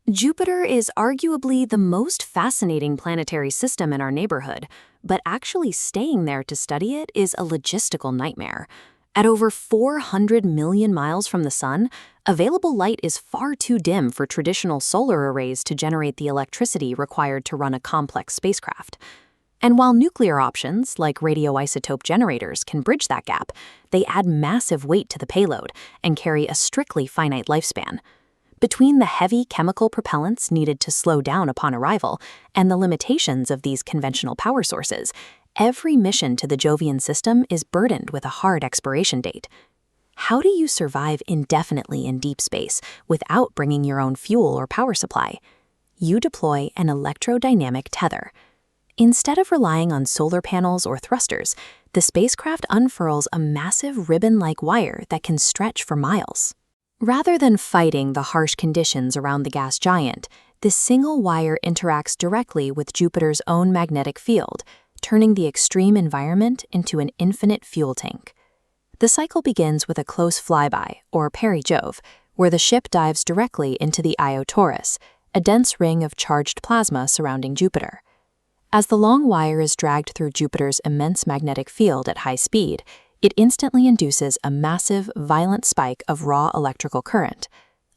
Jupiter is arguably the most fascinating planetary system in our neighborhood, but actually staying there to study it is a logistical nightmare. At over 400 million miles from the Sun, available light is far too dim for traditional solar arrays to generate the electricity required to run a complex spacecraft. And while nuclear options, like radioisotope generators, can bridge that gap, they add massive weight to the payload and carry a strictly finite lifespan. Between the heavy chemical propellants needed to slow down upon arrival and the limitations of these conventional power sources, every mission to the Jovian system is burdened with a hard expiration date. How do you survive indefinitely in deep space without bringing your own fuel or power supply? You deploy an electrodynamic tether. Instead of relying on solar panels or thrusters, the spacecraft unfurls a massive ribbon-like wire that can stretch for miles. Rather than fighting the harsh conditions around the gas giant, this single wire interacts directly with Jupiter's own magnetic field, turning the extreme environment into an infinite fuel tank. The cycle begins with a close flyby, or peri-Jove, where the ship dives directly into the Io Taurus, a dense ring of charged plasma surrounding Jupiter. As the long wire is dragged through Jupiter's immense magnetic field at high speed, it instantly induces a massive, violent spike of raw electrical current.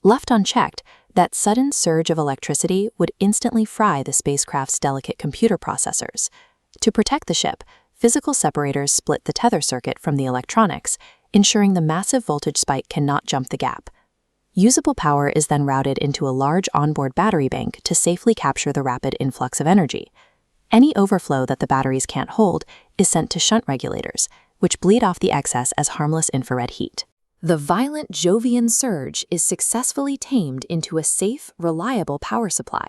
Left unchecked, that sudden surge of electricity would instantly fry the spacecraft's delicate computer processors. To protect the ship, physical separators split the tether circuit from the electronics, ensuring the massive voltage spike cannot jump the gap. Usable power is then routed into a large onboard battery bank to safely capture the rapid influx of energy. Any overflow that the batteries can't hold is sent to shunt regulators, which bleed off the excess as harmless infrared heat. The violent Jovian surge is successfully tamed into a safe, reliable power supply.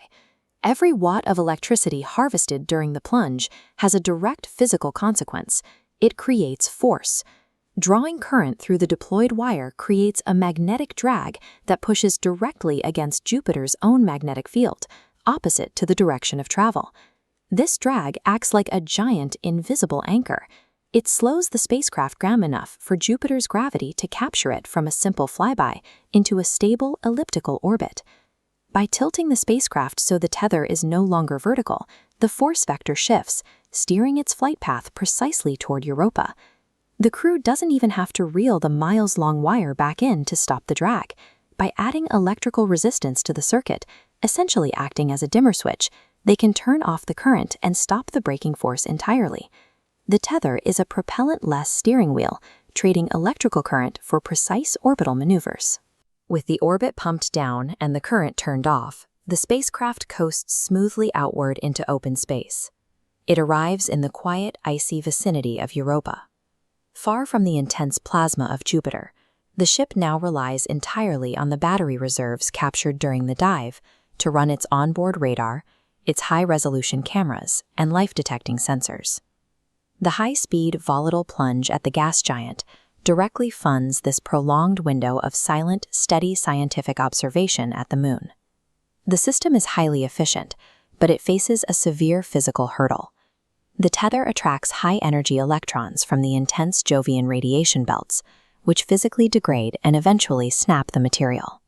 Every watt of electricity harvested during the plunge has a direct physical consequence. It creates force. Drawing current through the deployed wire creates a magnetic drag that pushes directly against Jupiter's own magnetic field, opposite to the direction of travel. This drag acts like a giant, invisible anchor. It slows the spacecraft down enough for Jupiter's gravity to capture it from a simple flyby into a stable elliptical orbit. By tilting the spacecraft so the tether is no longer vertical, the force vector shifts, steering its flight path precisely toward Europa. The crew doesn't even have to reel the miles-long wire back in to stop the drag. By adding electrical resistance to the circuit, essentially acting as a dimmer switch, they can turn off the current and stop the braking force entirely. The tether is a propellant-less steering wheel, trading electrical current for precise orbital maneuvers. With the orbit pumped down and the current turned off, the spacecraft coasts smoothly outward into open space. It arrives in the quiet, icy vicinity of Europa. Far from the intense plasma of Jupiter, the ship now relies entirely on the battery reserves captured during the dive to run its onboard radar, its high-resolution cameras, and life-detecting sensors. The high-speed, volatile plunge at the gas giant directly funds this prolonged window of silent, steady scientific observation at the Moon. The system is highly efficient, but it faces a severe physical hurdle. The tether attracts high-energy electrons from the intense Jovian radiation belts, which physically degrade and eventually snap the material.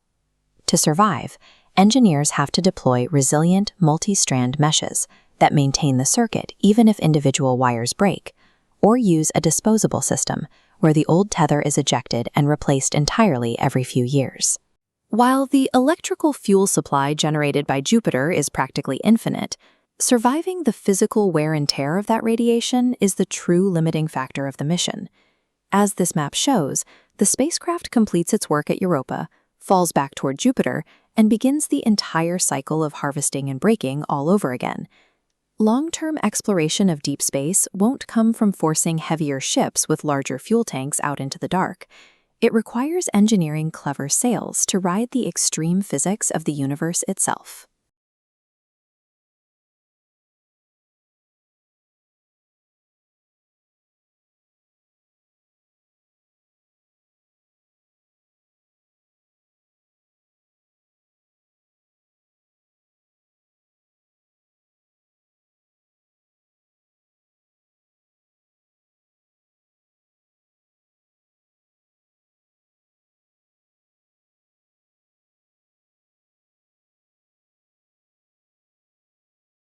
To survive, engineers have to deploy resilient, multi-strand meshes that maintain the circuit even if individual wires break, or use a disposable system where the old tether is ejected and replaced entirely every few years. While the electrical fuel supply generated by Jupiter is practically infinite, surviving the physical wear and tear of that radiation is the true limiting factor of the mission. As this map shows, the spacecraft completes its work at Europa, falls back toward Jupiter, and begins the entire cycle of harvesting and braking all over again. Long-term exploration of deep space won't come from forcing heavier ships with larger fuel tanks out into the dark. It requires engineering clever sails to ride the extreme physics of the universe itself.